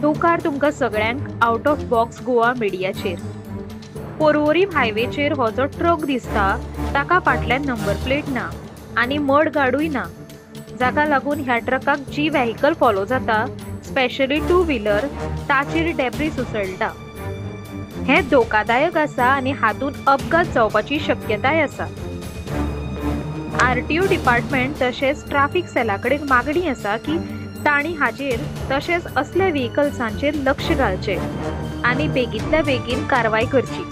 टोकार तुमकां सगळ्यांक out of box Goa मिडियाचेर। पोरवोरीम हायवेचेर हो जो ट्रक दिसता ताका फाटल्यान नंबर प्लेट ना आनी मड गाडूय ना, जाका लागून ह्या ट्रकाक जी व्हेहिकल फॉलो जाता, स्पेशली टू व्हीलर, ताचेर डेब्रिस उसळटा। हे धोकादायक आसा आनी हातूंत अपघात जावपाची शक्यताय आसा। आरटीओ डिपार्टमेंट तशेंच ट्राफिक सेला कडेन मागणी आसा की तांणी हाचेर तशेंच असल्या व्हेहिकल्सांचेर लक्ष घालचें आनी बेगींतल्या बेगीन कारवाय करची।